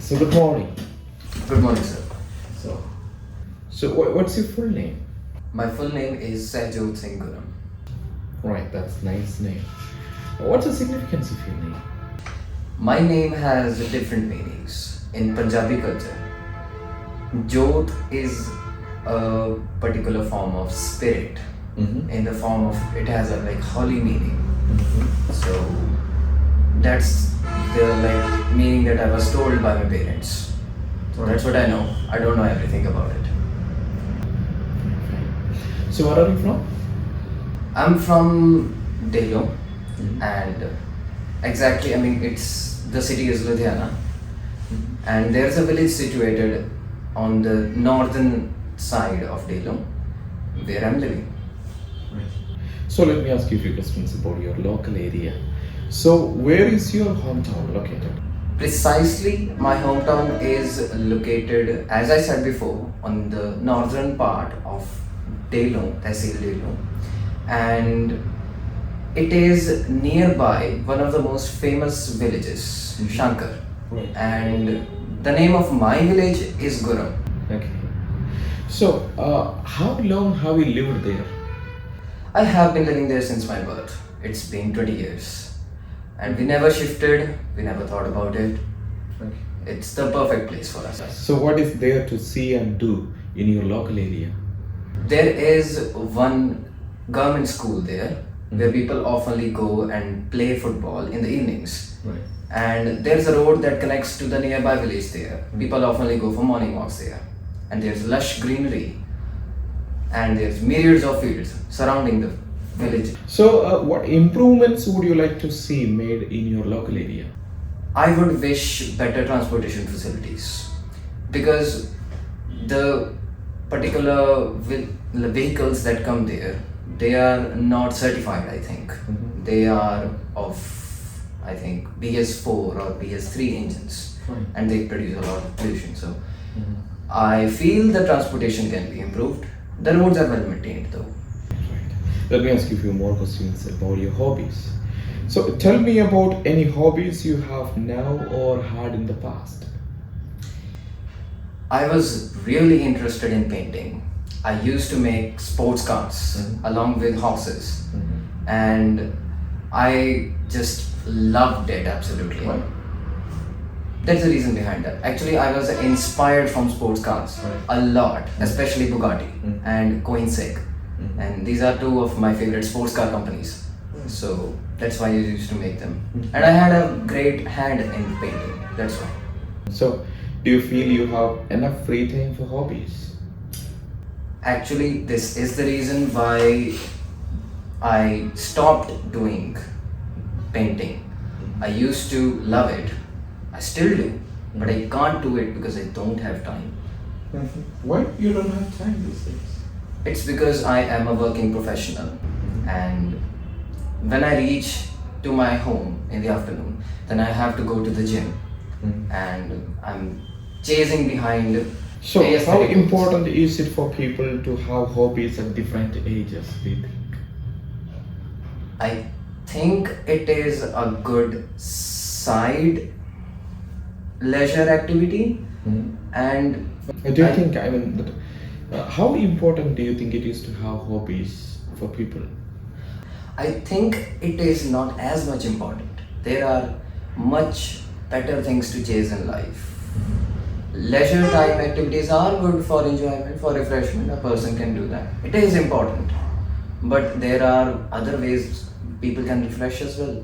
So good morning. Good morning, sir. So, what's your full name? My full name is Sehjot. Right, that's nice name. What's the significance of your name? My name has different meanings in Punjabi culture. Jot is a particular form of spirit. In the form of, it has a holy meaning. So that's the meaning that I was told by my parents. So that's what I know. I don't know everything about it. So where are you from? I'm from Delhi, and exactly, the city is Ludhiana, and there's a village situated on the northern side of Delhi where I'm living. So let me ask you a few questions about your local area. So where is your hometown located? Precisely, my hometown is located, as I said before, on the northern part of Delhi, Tehsil Delhi, and it is nearby one of the most famous villages, Shankar. Right. And the name of my village is Guram. Okay. So how long have you lived there? I have been living there since my birth. It's been 20 years. And we never shifted, we never thought about it. Okay. It's the perfect place for us. So what is there to see and do in your local area? There is one government school there where people oftenly go and play football in the evenings. Right. And there's a road that connects to the nearby village there. People oftenly go for morning walks there. And there's lush greenery. And there's myriads of fields surrounding the village. So what improvements would you like to see made in your local area? I would wish better transportation facilities, because the particular vehicles that come there, they are not certified, I think. They are of, I think, BS4 or BS3 engines, and they produce a lot of pollution. So I feel the transportation can be improved. The roads are well maintained though. Right. Let me ask you a few more questions about your hobbies. So tell me about any hobbies you have now or had in the past. I was really interested in painting. I used to make sports cars along with horses, and I just loved it absolutely. Right. That's the reason behind that. Actually, I was inspired from sports cars a lot, especially Bugatti and Koenigsegg. And these are two of my favorite sports car companies. So that's why I used to make them. And I had a great hand in painting. That's why. So do you feel you have enough free time for hobbies? Actually, this is the reason why I stopped doing painting. I used to love it. I still do, but I can't do it because I don't have time. Why you don't have time these days? It's because I am a working professional, and when I reach to my home in the afternoon, then I have to go to the gym, and I'm chasing behind. So how aesthetic goals. important is it for people to have hobbies at different ages, do you think? I think it is a good side leisure activity, and Do you think, how important do you think it is to have hobbies for people? I think it is not as much important. There are much better things to chase in life. Leisure time activities are good for enjoyment, for refreshment. A person can do that. It is important. But there are other ways people can refresh as well.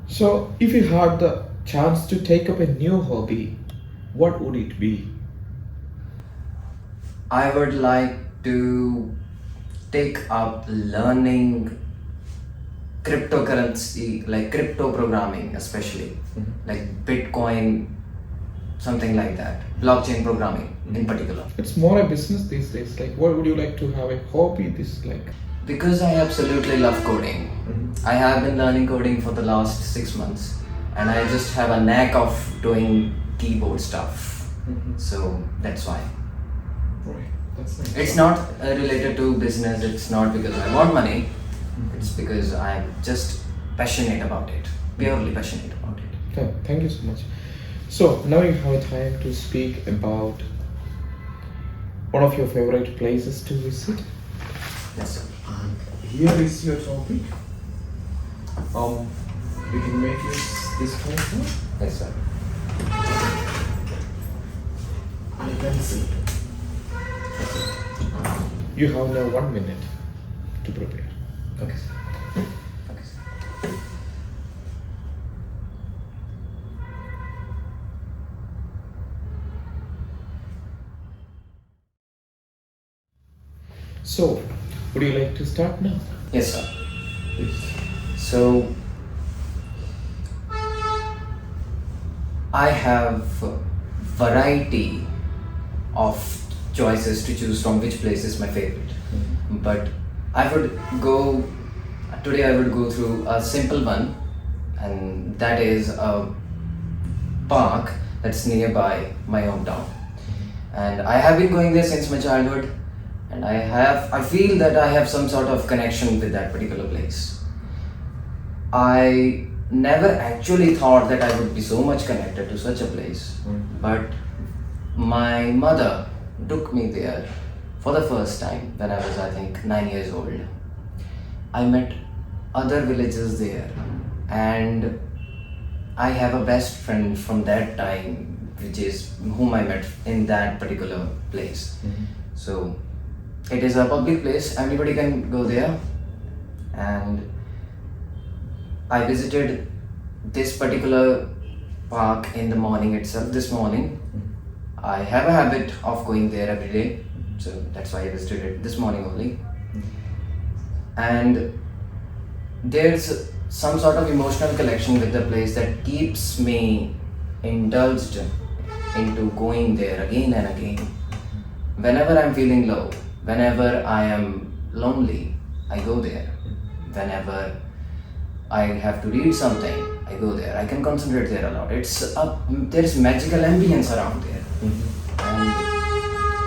So if you had the chance to take up a new hobby, what would it be? I would like to take up learning cryptocurrency, like crypto programming, especially like Bitcoin, something like that. Blockchain programming in particular. It's more a business these days. Like, what would you like to have a hobby this like? Because I absolutely love coding. I have been learning coding for the last 6 months, and I just have a knack of doing keyboard stuff. So that's why. Right. That's nice. It's not related to business. It's not because I want money. It's because I'm just passionate about it. Purely passionate about it. Thank you so much. So now you have time to speak about one of your favorite places to visit. Yes, sir. Here is your topic. You can make this pointer. Yes, sir. I can see. You have now 1 minute to prepare. Okay, sir. Okay, sir. So, would you like to start now? Yes, sir. Please. So, I have variety of choices to choose from which place is my favorite. But I would go today. I would go through a simple one, and that is a park that's nearby my hometown. And I have been going there since my childhood, and I feel that I have some sort of connection with that particular place. I never actually thought that I would be so much connected to such a place, but my mother took me there for the first time when I was, I think, 9 years old. I met other villagers there, and I have a best friend from that time, which is whom I met in that particular place. So it is a public place, everybody can go there, and I visited this particular park in the morning itself. This morning, I have a habit of going there every day, so that's why I visited it this morning only. And there's some sort of emotional connection with the place that keeps me indulged into going there again and again. Whenever I'm feeling low, whenever I am lonely, I go there. Whenever I have to read something, I go there. I can concentrate there a lot. There's magical ambience around there, and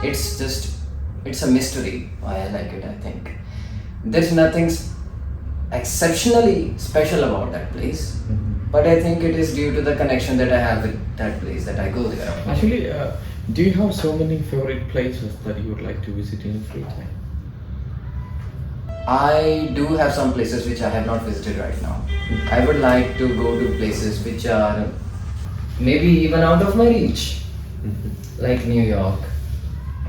it's a mystery why I like it. I think there's nothing exceptionally special about that place, but I think it is due to the connection that I have with that place that I go there. Actually, do you have so many favorite places that you would like to visit in your free time? I do have some places which I have not visited right now. I would like to go to places which are maybe even out of my reach, like New York,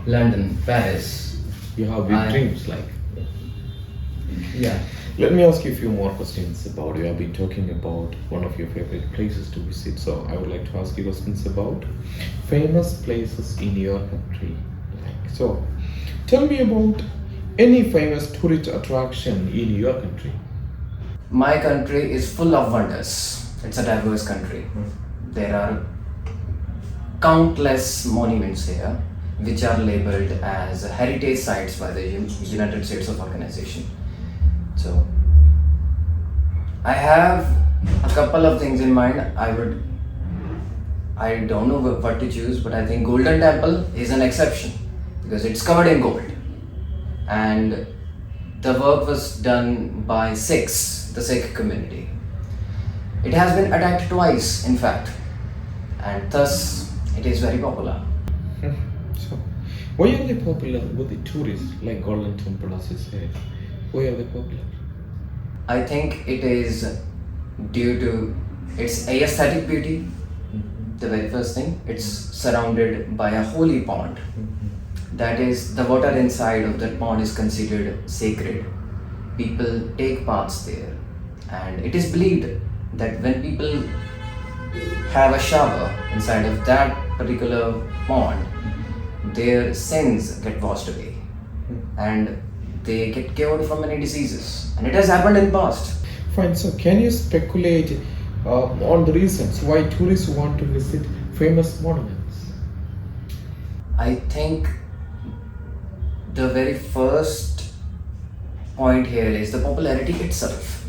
London, Paris. You have big dreams, like. Yeah. Let me ask you a few more questions about you. I've been talking about one of your favorite places to visit, so I would like to ask you questions about famous places in your country. So, tell me about any famous tourist attraction in your country. My country is full of wonders. It's a diverse country. There are countless monuments here which are labeled as heritage sites by the United States of Organization. So I have a couple of things in mind. I don't know what to choose, but I think Golden Temple is an exception because it's covered in gold, and the work was done by Sikhs, the Sikh community. It has been attacked twice, in fact, and thus it is very popular. So, why are they popular with the tourists, like Golden Temple, as you said? Why are they popular? I think it is due to its aesthetic beauty. The very first thing, it's surrounded by a holy pond. That is, the water inside of that pond is considered sacred. People take baths there, and it is believed that when people have a shower inside of that particular pond, their sins get washed away, and they get cured from many diseases. And it has happened in past. Fine, so can you speculate on the reasons why tourists want to visit famous monuments? I think the very first point here is the popularity itself.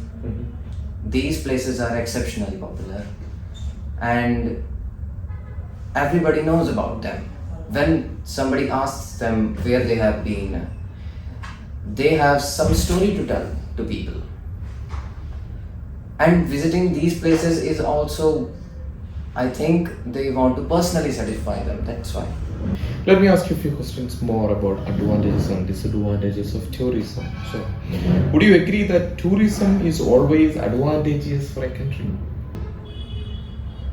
These places are exceptionally popular, and everybody knows about them. When somebody asks them where they have been, they have some story to tell to people. And visiting these places is also I think they want to personally satisfy them. That's why. Let me ask you a few questions more about advantages and disadvantages of tourism. So, would you agree that tourism is always advantageous for a country?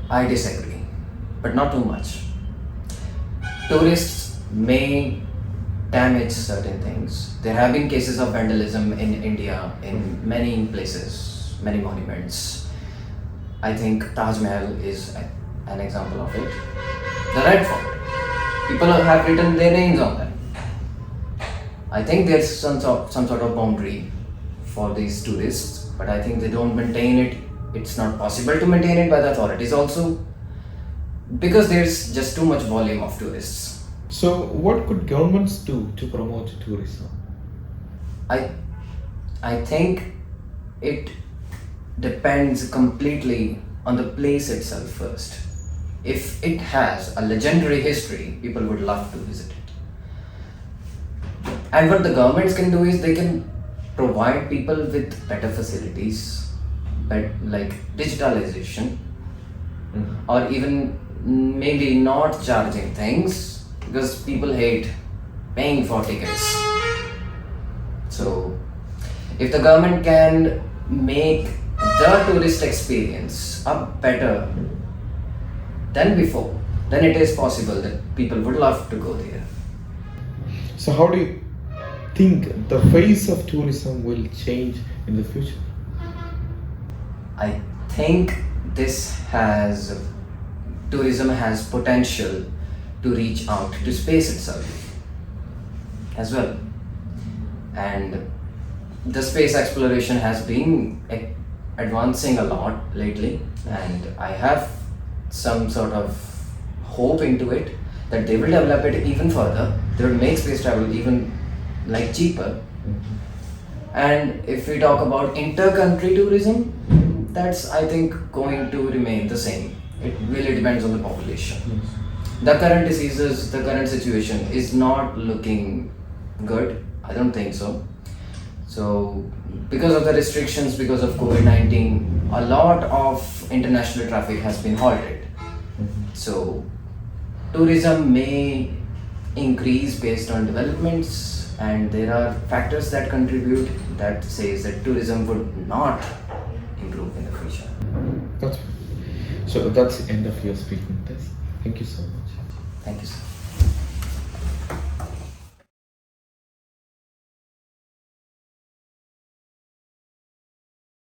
I disagree, but not too much. Tourists may damage certain things. There have been cases of vandalism in India in many places, many monuments. I think Taj Mahal is an example of it. The Red Fort. People have written their names on them. I think there's some sort of boundary for these tourists, but I think they don't maintain it. It's not possible to maintain it by the authorities also, because there's just too much volume of tourists. So, what could governments do to promote tourism? I think it depends completely on the place itself first. If it has a legendary history, people would love to visit it. And what the governments can do is they can provide people with better facilities, but like digitalization, or even maybe not charging things, because people hate paying for tickets. So, if the government can make the tourist experience up better than before, then it is possible that people would love to go there. So, how do you think the face of tourism will change in the future? I think tourism has potential to reach out to space itself as well. And the space exploration has been advancing a lot lately, and I have some sort of hope into it that they will develop it even further. They will make space travel even like cheaper. And if we talk about inter-country tourism, that's I think going to remain the same. It really depends on the population. The current diseases, the current situation is not looking good. I don't think so. So, because of the restrictions, because of COVID-19, a lot of international traffic has been halted. So, tourism may increase based on developments, and there are factors that contribute that says that tourism would not improve in the future. That's so that's the end of your speaking test. Thank you so much. Thank you, sir.